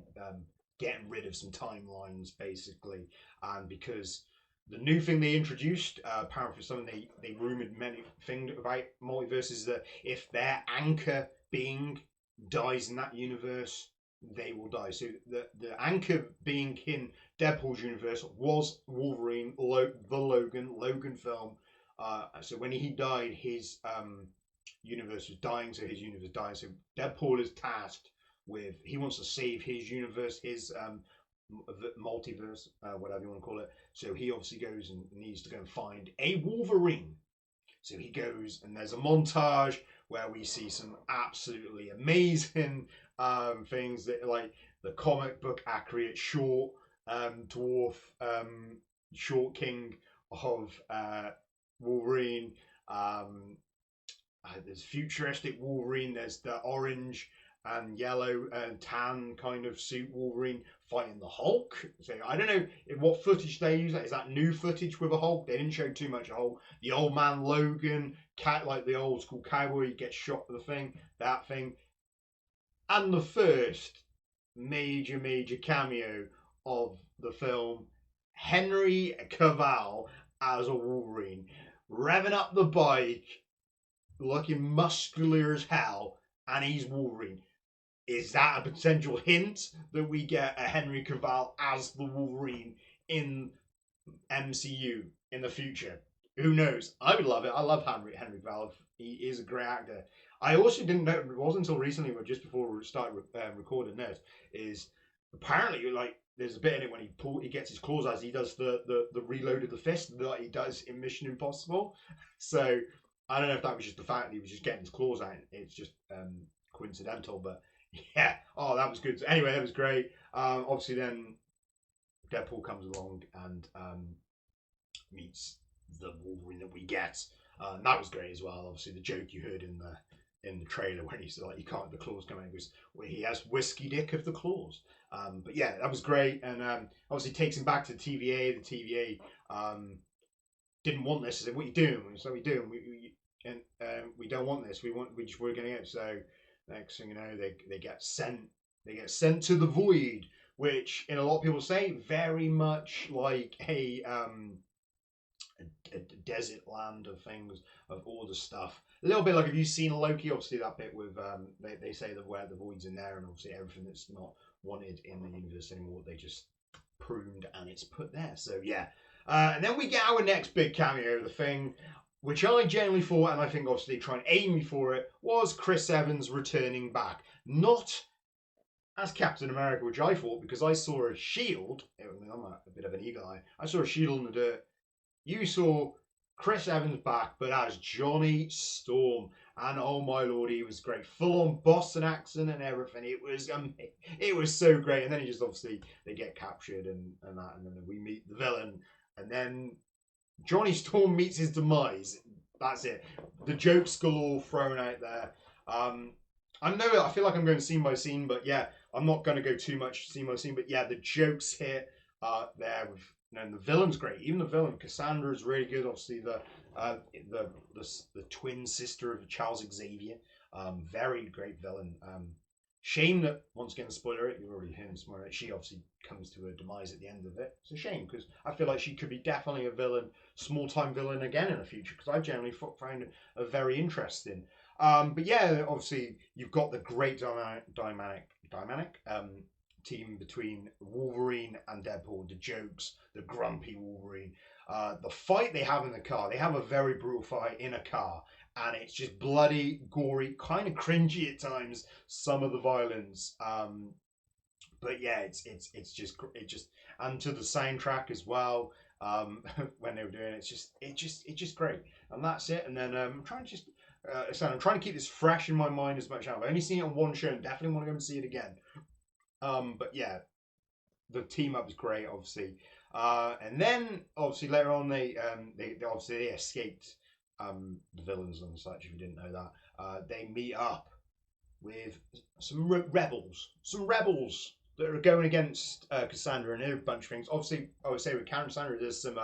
getting rid of some timelines, basically. And because the new thing they introduced, apparently for something they rumoured many things about multiverses, that if their anchor being dies in that universe, they will die. So the anchor being in Deadpool's universe was Wolverine, the Logan film. So when he died, his universe was dying, so his universe died. So Deadpool is tasked with, he wants to save his universe, his multiverse, whatever you want to call it. So he obviously goes and needs to go and find a Wolverine. So he goes, and there's a montage where we see some absolutely amazing things that, like the comic book accurate short dwarf short king of Wolverine. There's futuristic Wolverine. There's the orange and yellow and tan kind of suit Wolverine fighting the Hulk. So I don't know what footage they use. Is that new footage with a Hulk? They didn't show too much of Hulk. The old man Logan, like the old school cowboy, he gets shot with the thing, that thing. And the first major cameo of the film, Henry Cavill as a Wolverine, revving up the bike, looking muscular as hell, and he's Wolverine. Is that a potential hint that we get a Henry Cavill as the Wolverine in MCU in the future? Who knows? I would love it. I love Henry Cavill. He is a great actor. I also didn't know, it wasn't until recently, but just before we started recording this, is apparently like there's a bit in it when he gets his claws out, he does the reload of the fist that he does in Mission Impossible. So I don't know if that was just the fact that he was just getting his claws out. It's just coincidental, but yeah. Oh, that was good. So anyway, that was great. Obviously, then Deadpool comes along and meets the Wolverine that we get. And that was great as well. Obviously, the joke you heard in the trailer when he's like, "You can't," the claws come in, was where he has whiskey dick of the claws. But yeah, that was great, and obviously takes him back to the TVA. The TVA didn't want this. He said, "What are you doing?" So we do, we don't want this. We're going to get. So next thing you know, they get sent. They get sent to the void, which in a lot of people say very much like a desert land of things, of all the stuff. A little bit like, have you seen Loki? Obviously that bit with they say that where the void's in there, and obviously everything that's not wanted in the universe anymore, they just pruned and it's put there. So yeah, and then we get our next big cameo, the thing which I genuinely thought, and I think obviously trying to aim me for it, was Chris Evans returning back. Not as Captain America, which I thought, because I saw a shield. I mean, I'm a bit of an eagle eye. I saw a shield in the dirt. You saw Chris Evans back, but as Johnny Storm. And oh my lord, he was great. Full on Boston accent and everything. It was so great. And then he just obviously, they get captured and that. And then we meet the villain. And then Johnny Storm meets his demise. That's it. The jokes galore thrown out there. I feel like I'm going scene by scene, but yeah, I'm not going to go too much scene by scene. But yeah, the jokes hit there with. And the villain's great. Even the villain, Cassandra, is really good. Obviously, the twin sister of Charles Xavier, very great villain. Shame that, once again, spoiler it, you've already heard the spoiler it, she obviously comes to her demise at the end of it. It's a shame, because I feel like she could be definitely a villain, small-time villain again in the future, because I generally found it very interesting. But yeah, obviously, you've got the great dynamic team between Wolverine and Deadpool, the jokes, the grumpy Wolverine, the fight they have in the car. They have a very brutal fight in a car, and it's just bloody, gory, kind of cringy at times, some of the violence. but yeah, it's just and to the soundtrack as well. When they were doing it, it's just great, and that's it. And then I'm trying to just I'm trying to keep this fresh in my mind as much as I've only seen it on one show, and definitely want to go and see it again. But yeah, the team up is great, obviously. And then obviously later on they obviously they escaped the villains and such. If you didn't know that, they meet up with some rebels, that are going against Cassandra and a bunch of things. Obviously, I would say with Cassandra, there's some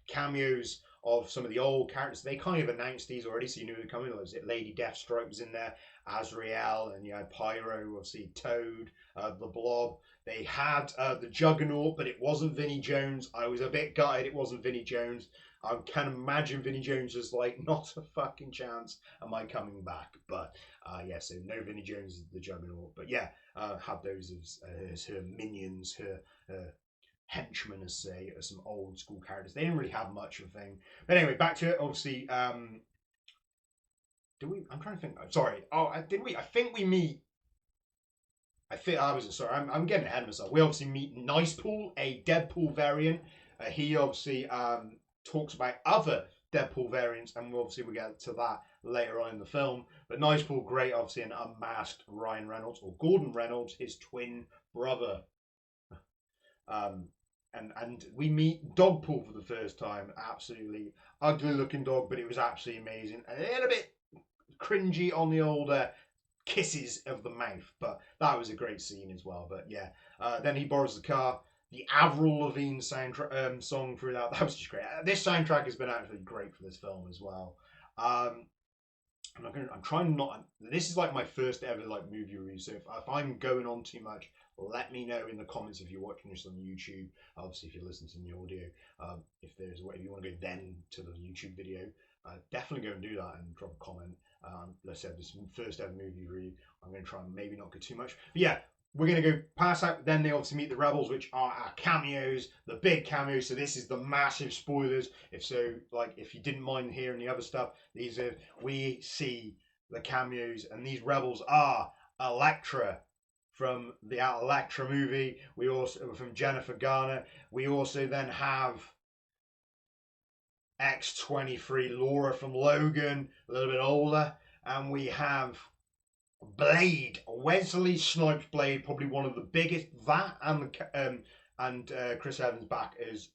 cameos of some of the old characters. They kind of announced these already, so you knew they were coming. Was it Lady Deathstroke was in there, Azrael, and you had Pyro, obviously Toad, the Blob. They had the Juggernaut, but it wasn't Vinnie Jones. I was a bit gutted it wasn't Vinnie Jones. I can imagine Vinnie Jones was like, not a fucking chance am I coming back. But yeah, so no Vinnie Jones is the Juggernaut. But yeah, had those as her minions, her henchmen, as say, as some old school characters. They didn't really have much of a thing. But anyway, back to it. Obviously, did we? I'm trying to think. Sorry. Oh, did we? I think we meet. I'm getting ahead of myself. We obviously meet Nicepool, a Deadpool variant. He obviously talks about other Deadpool variants, and we'll get to that later on in the film. But Nicepool, great, obviously, an unmasked Ryan Reynolds, or Gordon Reynolds, his twin brother. And we meet Dogpool for the first time. Absolutely ugly looking dog, but it was absolutely amazing. A little bit cringy on the old kisses of the mouth, but that was a great scene as well. But yeah, then he borrows the car. The Avril Lavigne soundtrack song through that was just great. This soundtrack has been absolutely great for this film as well. I'm trying not. This is like my first ever like movie review. So if I'm going on too much, let me know in the comments if you're watching this on YouTube. Obviously, if you're listening to the audio, if you want to go then to the YouTube video, definitely go and do that and drop a comment. Like I said, this is my first ever movie review. I'm going to try and maybe not go too much. But yeah, we're going to go pass out. Then they obviously meet the rebels, which are our cameos, the big cameos. So this is the massive spoilers. If you didn't mind hearing the other stuff, we see the cameos, and these rebels are Elektra from the Elektra movie. We also from Jennifer Garner. We also then have X-23 Laura from Logan, a little bit older, and we have Blade, Wesley Snipes Blade, probably one of the biggest. That and Chris Evans back as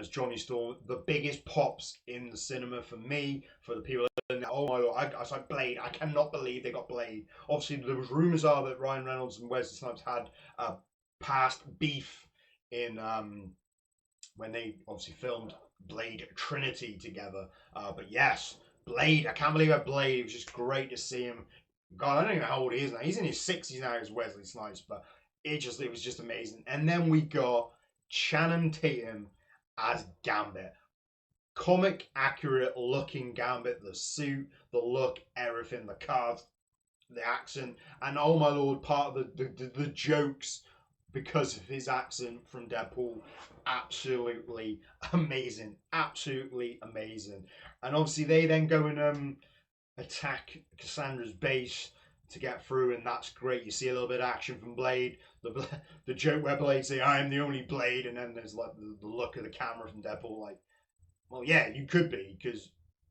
Johnny Storm, the biggest pops in the cinema for me. For the people, oh my lord, I was like, Blade. I cannot believe they got Blade. Obviously, there was rumors are that Ryan Reynolds and Wesley Snipes had past beef in when they obviously filmed Blade Trinity together. But yes, Blade, I can't believe I Blade. It was just great to see him. God, I don't even know how old he is now. He's in his 60s now as Wesley Snipes, but it was just amazing. And then we got Channing Tatum as Gambit. Comic accurate looking Gambit, the suit, the look, everything, the cards, the accent, and oh my lord, part of the jokes because of his accent from Deadpool. Absolutely amazing. Absolutely amazing. And obviously they then go and attack Cassandra's base to get through, and that's great. You see a little bit of action from Blade. The joke where Blade say, I am the only Blade, and then there's like the look of the camera from Deadpool, like, well, yeah, you could be, because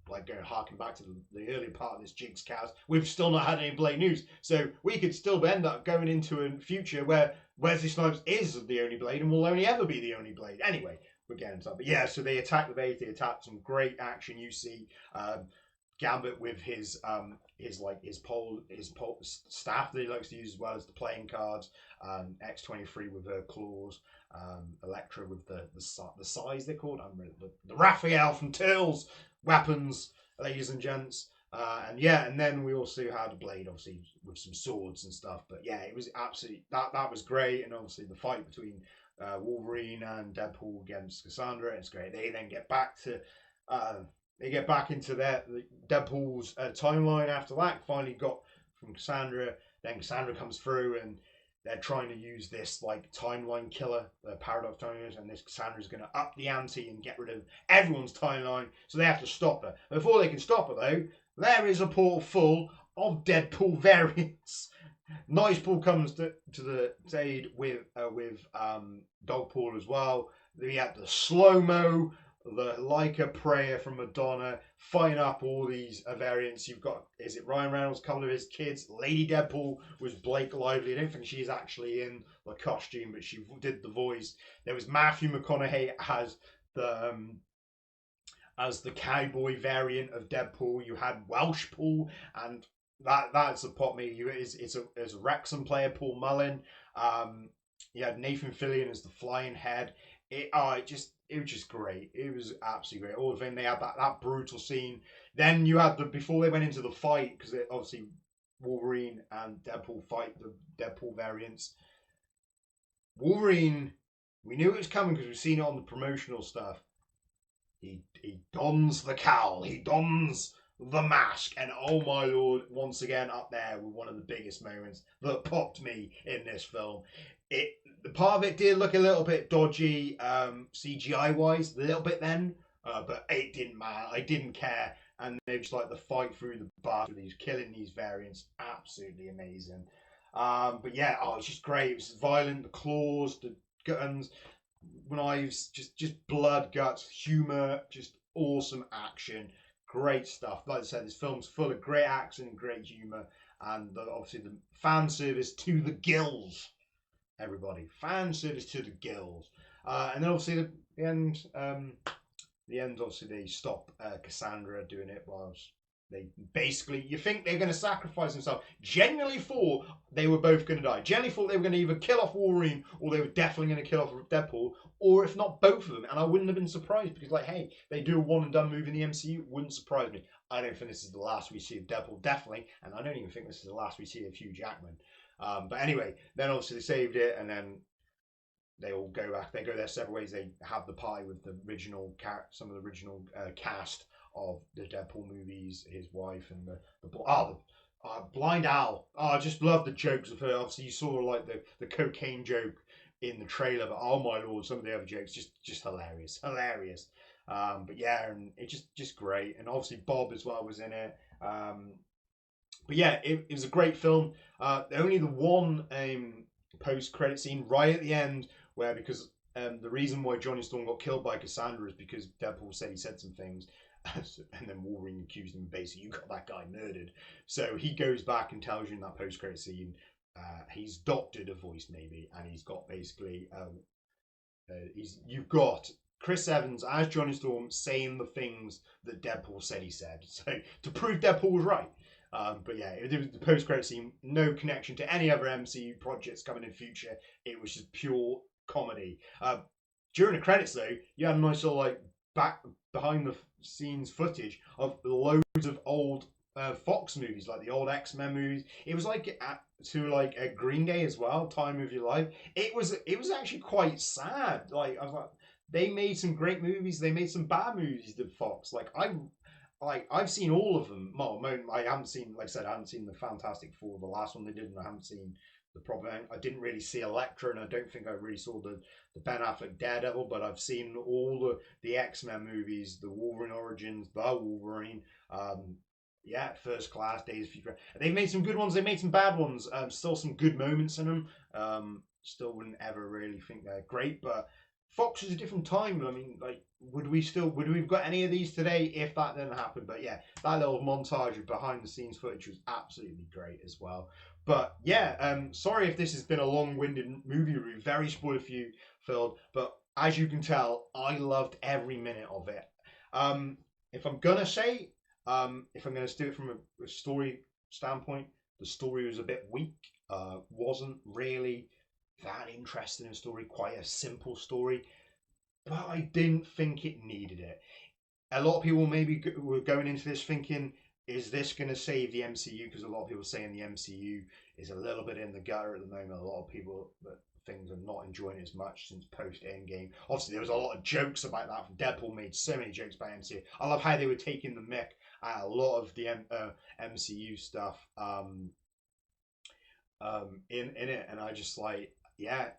like going harking back to the earlier part of this JIGSCAST, we've still not had any Blade news. So we could still end up going into a future where Wesley Snipes is the only Blade and will only ever be the only Blade. Anyway, we're getting to that. But yeah, so they attack the base, they attack some great action. You see Gambit with his pole staff that he likes to use, as well as the playing cards. X-23 with her claws. Elektra with the size they're called. The Raphael from Turtles weapons, ladies and gents. And then we also had a Blade, obviously, with some swords and stuff. But yeah, it was absolutely that was great. And obviously the fight between Wolverine and Deadpool against Cassandra, it's great. They then get back to into their Deadpool's timeline after that. Finally got from Cassandra. Then Cassandra comes through, and they're trying to use this like timeline killer, the paradox timeline, and this Cassandra's going to up the ante and get rid of everyone's timeline. So they have to stop her. Before they can stop her, though, there is a portal full of Deadpool variants Nightfall comes to the aid with Dogpaw as well. We had the slow mo, the like a prayer from Madonna, fighting up all these variants. You've got, is it Ryan Reynolds, a couple of his kids. Lady Deadpool was Blake Lively. I don't think she's actually in the costume, but she did the voice. There was Matthew McConaughey as the cowboy variant of Deadpool. You had Welsh Paul, and that's a pot me. It's a Wrexham player, Paul Mullen. You had Nathan Fillion as the Flying Head. It was just great. It was absolutely great. All the thing they had that brutal scene. Then you had before they went into the fight, because obviously Wolverine and Deadpool fight the Deadpool variants. Wolverine, we knew it was coming because we've seen it on the promotional stuff. He dons the cowl, he dons the mask, and oh my lord, once again up there with one of the biggest moments that popped me in this film. The part of it did look a little bit dodgy, CGI wise, a little bit then, but it didn't matter. I didn't care, and they just like the fight through the bar with these killing these variants, absolutely amazing. But yeah, it's just great. It was violent, the claws, the guns, knives, just blood, guts, humor, just awesome action, great stuff. Like I said, this film's full of great action and great humor, and obviously the fan service to the gills. Everybody, fan service to the gills, and then obviously the end. Obviously they stop Cassandra doing it whilst they basically, you think they're going to sacrifice themselves. Genuinely thought they were both going to die. Genuinely thought they were going to either kill off Wolverine or they were definitely going to kill off Deadpool, or if not both of them. And I wouldn't have been surprised because, like, hey, they do a one and done movie in the MCU. Wouldn't surprise me. I don't think this is the last we see of Deadpool, definitely, and I don't even think this is the last we see of Hugh Jackman. But anyway, then obviously they saved it, and then they all go back. They go their separate ways. They have the party with the original some of the original cast of the Deadpool movies, his wife, and the Blind Al. I just love the jokes of her. Obviously, you saw like the cocaine joke in the trailer, but oh my lord, some of the other jokes just hilarious. But yeah, and it just great. And obviously Bob as well was in it. But yeah, it was a great film. Only the one post-credit scene right at the end where, because the reason why Johnny Storm got killed by Cassandra is because Deadpool said he said some things, and then Wolverine accused him, basically, you got that guy murdered. So he goes back and tells you in that post-credit scene, he's doctored a voice maybe, and he's got basically, you've got Chris Evans as Johnny Storm saying the things that Deadpool said he said. So to prove Deadpool was right. But yeah, it was the post-credit scene, no connection to any other MCU projects coming in future. It was just pure comedy. During the credits, though, you had a nice little like back behind the scenes footage of loads of old Fox movies, like the old X-Men movies. It was like a Green Day as well, Time of Your Life. It was actually quite sad. Like I was like, they made some great movies, they made some bad movies. The Fox, I've seen all of them. Well, I haven't seen, like I said, I haven't seen the Fantastic Four, the last one they did, and I haven't seen the problem. I didn't really see Elektra, and I don't think I really saw the Ben Affleck Daredevil, but I've seen all the X-Men movies, the Wolverine Origins, the Wolverine, First Class, Days of Future. They've made some good ones, they made some bad ones, still some good moments in them. Still wouldn't ever really think they're great, but Fox is a different time. I mean, like, would we've got any of these today if that didn't happen? But yeah, that little montage of behind the scenes footage was absolutely great as well. But yeah, sorry if this has been a long-winded movie review, very spoiler filled, but as you can tell, I loved every minute of it. If I'm gonna say, if I'm gonna do it from a story standpoint, the story was a bit weak. Wasn't really that interesting a story, quite a simple story, but I didn't think it needed it. A lot of people maybe were going into this thinking, is this going to save the MCU? Because a lot of people are saying the MCU is a little bit in the gutter at the moment. A lot of people, things are not enjoying it as much since post Endgame. Obviously, there was a lot of jokes about that. Deadpool made so many jokes about MCU. I love how they were taking the mick at a lot of the MCU stuff in it, and I just like, yeah,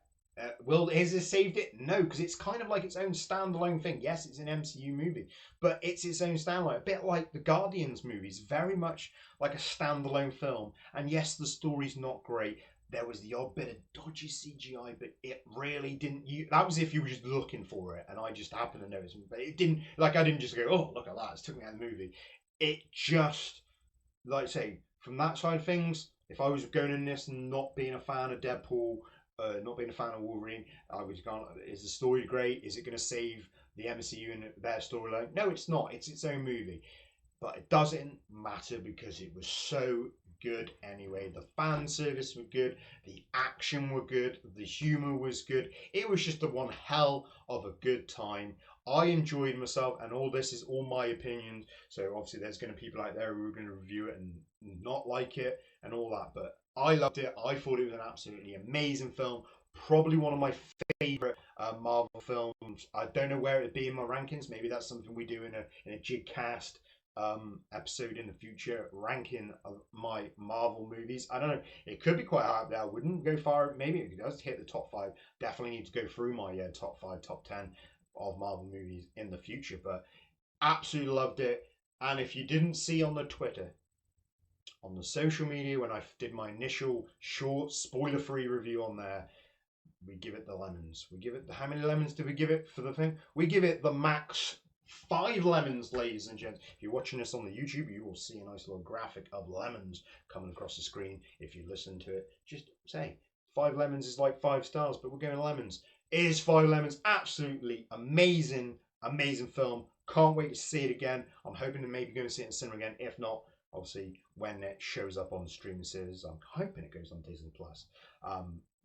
Has it saved it? No, because it's kind of like its own standalone thing. Yes, it's an MCU movie, but it's its own standalone. A bit like the Guardians movies, very much like a standalone film. And yes, the story's not great. There was the odd bit of dodgy CGI, but it really didn't. That was if you were just looking for it, and I just happened to notice. But it didn't. Like I didn't just go, "Oh, look at that!" It took me out of the movie. It just, like I say, from that side of things, if I was going in this and not being a fan of Deadpool, not being a fan of Wolverine, I was going, is the story great? Is it going to save the MCU and their storyline? No, it's not. It's its own movie. But it doesn't matter because it was so good anyway. The fan service was good, the action were good, the humor was good. It was just a one hell of a good time. I enjoyed myself, and all this is all my opinions. So obviously there's going to be people out there who are going to review it and not like it and all that. But I loved it. I thought it was an absolutely amazing film. Probably one of my favorite Marvel films. I don't know where it'd be in my rankings. Maybe that's something we do in a JIGCAST episode in the future, ranking of my Marvel movies. I don't know. It could be quite high up there. I wouldn't go far. Maybe it does hit the top 5. Definitely need to go through my top 5, top 10 of Marvel movies in the future. But absolutely loved it. And if you didn't see on the Twitter, on the social media, when I did my initial short spoiler-free review on there, we give it the lemons. We give it how many lemons did we give it for the thing? We give it the max 5 lemons, ladies and gents. If you're watching this on the YouTube, you will see a nice little graphic of lemons coming across the screen. If you listen to it, just say 5 lemons is like 5 stars, but we're going lemons. Is 5 lemons absolutely amazing, amazing film. Can't wait to see it again. I'm hoping to maybe going to see it in cinema again. If not, obviously when it shows up on streaming services, I'm hoping it goes on Disney Plus.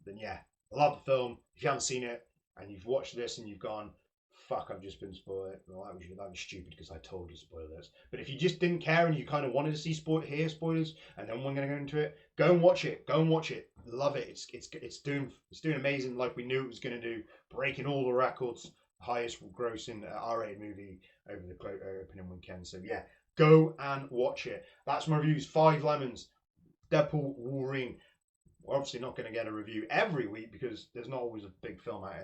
Then yeah, I love the film. If you haven't seen it and you've watched this and you've gone, fuck, I've just been spoiled. Well, that was stupid because I told you spoilers. But if you just didn't care and you kind of wanted to see spoilers, and then we're going to go into it, go and watch it. Go and watch it. Love it. It's doing amazing, like we knew it was going to do, breaking all the records, highest grossing R-rated movie over the opening weekend. So yeah, go and watch it. That's my reviews. 5 lemons. Deadpool Wolverine. We're obviously not going to get a review every week because there's not always a big film out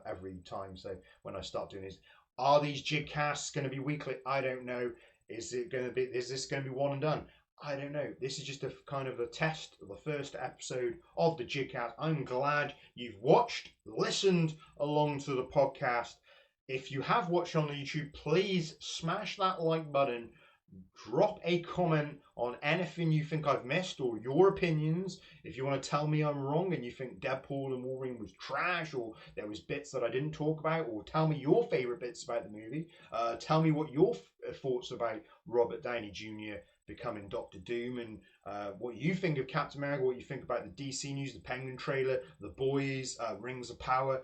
every time. So when I start doing this, are these JIGcasts going to be weekly? I don't know. Is this going to be one and done? I don't know. This is just a kind of a test of the first episode of the JIGcast. I'm glad you've watched, listened along to the podcast. If you have watched on the YouTube, please smash that like button. Drop a comment on anything you think I've missed or your opinions. If you want to tell me I'm wrong and you think Deadpool and Wolverine was trash or there was bits that I didn't talk about, or tell me your favorite bits about the movie. Tell me what your thoughts about Robert Downey Jr. becoming Doctor Doom, and what you think of Captain America, what you think about the DC news, the Penguin trailer, The Boys, Rings of Power.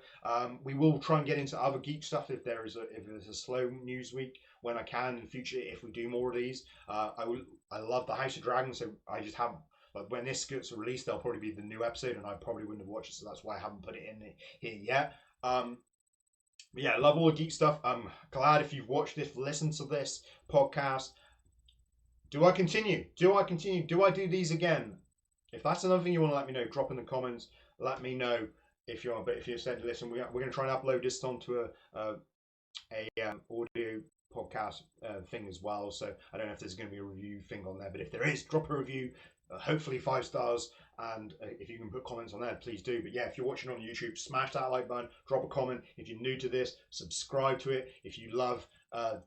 We will try and get into other geek stuff if there's a slow news week when I can in the future, if we do more of these. I love the House of Dragons, so I just haven't, like, when this gets released, there'll probably be the new episode, and I probably wouldn't have watched it, so that's why I haven't put it in here yet. But yeah, I love all the geek stuff. I'm glad if you've watched this, listened to this podcast. Do I continue? Do I do these again? If that's another thing you want to let me know, drop in the comments. Let me know if you want. But if you said, listen, we're going to try and upload this onto a audio podcast thing as well. So I don't know if there's going to be a review thing on there, but if there is, drop a review. Hopefully 5 stars, and if you can put comments on there, please do. But yeah, if you're watching on YouTube, smash that like button, drop a comment. If you're new to this, subscribe to it. If you love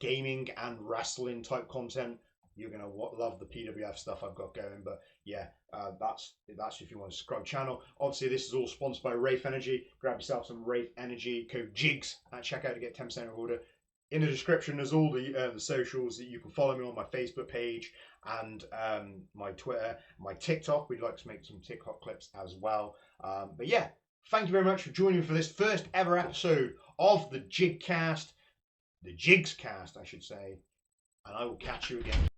gaming and wrestling type content, you're gonna love the PWF stuff I've got going. But yeah, that's if you want to subscribe channel. Obviously, this is all sponsored by Wraith Energy. Grab yourself some Wraith Energy. Code Jigs at checkout to get 10% of order. In the description, there's all the socials that you can follow me on, my Facebook page and my Twitter, my TikTok. We'd like to make some TikTok clips as well. But yeah, thank you very much for joining me for this first ever episode of the JIGcast, the JIGScast, I should say. And I will catch you again